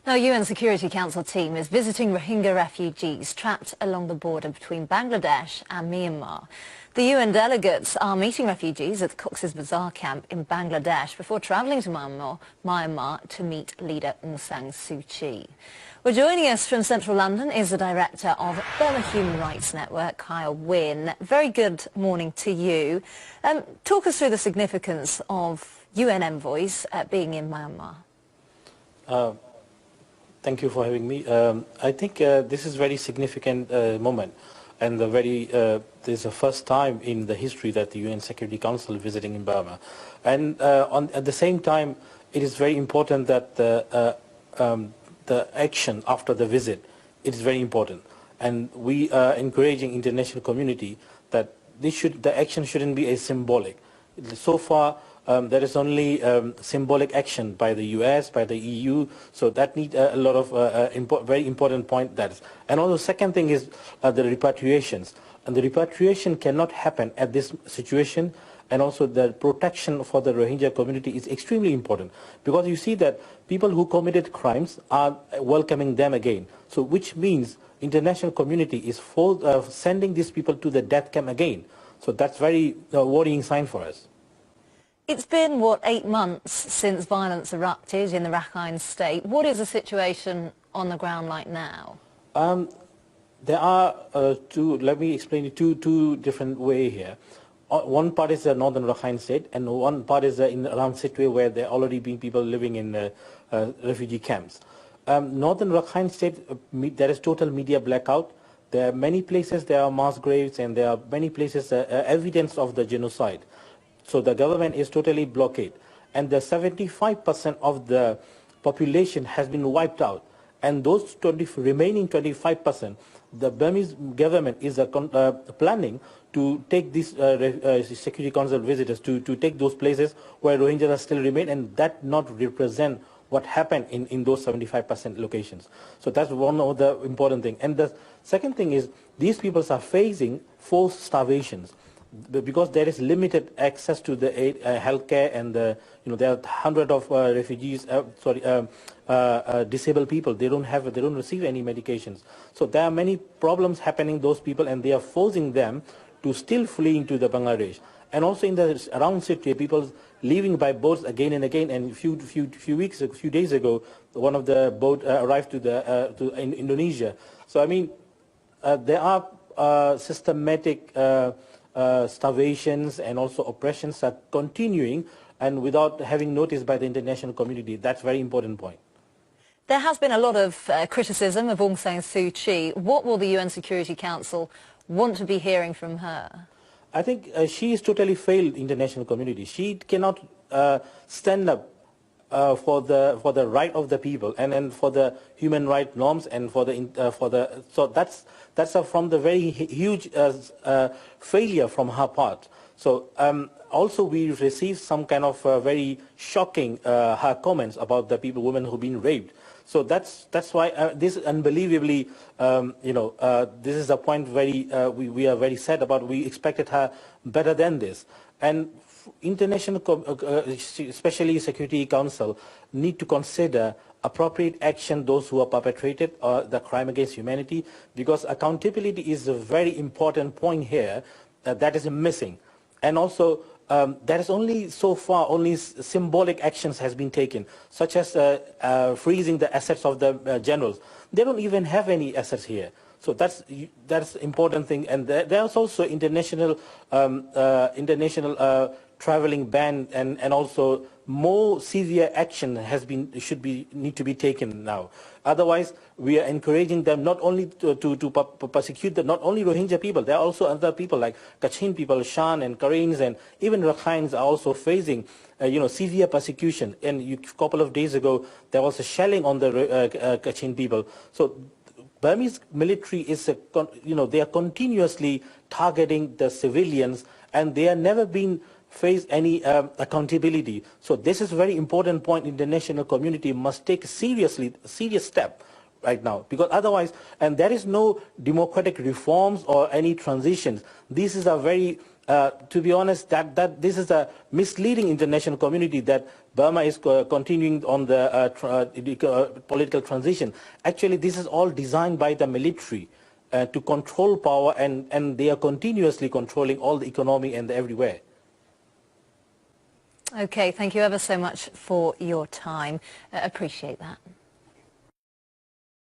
Now, UN Security Council team is visiting Rohingya refugees trapped along the border between Bangladesh and Myanmar. The UN delegates are meeting refugees at the Cox's Bazar camp in Bangladesh before travelling to Myanmar to meet leader Aung San Suu Kyi. Well, joining us from central London is the director of Burma Human Rights Network, Kyaw Win. Very good morning to you. Talk us through the significance of UN envoys being in Myanmar. Thank you for having me. I think this is a very significant moment, and this is the first time in the history that the UN Security Council is visiting in Burma. And at the same time, it is very important that the action after the visit is very important. And we are encouraging international community that the action shouldn't be a symbolic. So far, there is only symbolic action by the US, by the EU, so that needs a lot of very important point. And also, second thing is the repatriations. And the repatriation cannot happen at this situation, and also the protection for the Rohingya community is extremely important, because you see that people who committed crimes are welcoming them again. So which means international community is sending these people to the death camp again. So that's very worrying sign for us. It's been, 8 months since violence erupted in the Rakhine state. What is the situation on the ground like now? There are let me explain it two different ways here. One part is the northern Rakhine state, and one part is around Sitwe, where there are already been people living in refugee camps. Northern Rakhine state, there is total media blackout. There are many places, there are mass graves, and there are many places evidence of the genocide. So the government is totally blockaded, and the 75% of the population has been wiped out. And those remaining 25%, the Burmese government is planning to take these Security Council visitors to take those places where Rohingyas still remain, and that not represent what happened in those 75% locations. So that's one of the important things. And the second thing is, these people are facing forced starvations, because there is limited access to the healthcare, and there are hundreds of refugees, disabled people. They don't receive any medications. So there are many problems happening those people, and they are forcing them to still flee into the Bangladesh. And also in the around city, people leaving by boats again and again. And a few days ago, one of the boat arrived to Indonesia. So I mean, there are systematic starvations and also oppressions are continuing, and without having noticed by the international community. That's a very important point. There has been a lot of criticism of Aung San Suu Kyi. What will the UN Security Council want to be hearing from her? I think she has totally failed international community. She cannot stand up for the right of the people, and for the human rights norms, and so that's from the very huge failure from her part. So also we received some kind of very shocking her comments about the women who've been raped. So that's why this unbelievably, this is a point we are very sad about. We expected her better than this, and international, especially Security Council, need to consider appropriate action those who are perpetrated the crime against humanity, because accountability is a very important point here that is missing. And also, there is only so far only symbolic actions has been taken, such as freezing the assets of the generals. They don't even have any assets here. So that's important thing. And there's also international traveling ban, and also more severe action need to be taken now. Otherwise, we are encouraging them not only to persecute not only Rohingya people. There are also other people like Kachin people, Shan and Kareens, and even Rakhines are also facing severe persecution. And a couple of days ago, there was a shelling on the Kachin people. So Burmese military is, they are continuously targeting the civilians, and they have never been face any accountability. So this is a very important point. International community must take serious step right now, because otherwise, and there is no democratic reforms or any transitions. This is a very to be honest, that this is a misleading international community that Burma is continuing on the political transition. Actually, this is all designed by the military to control power, and they are continuously controlling all the economy and everywhere. Okay, thank you ever so much for your time. Appreciate that.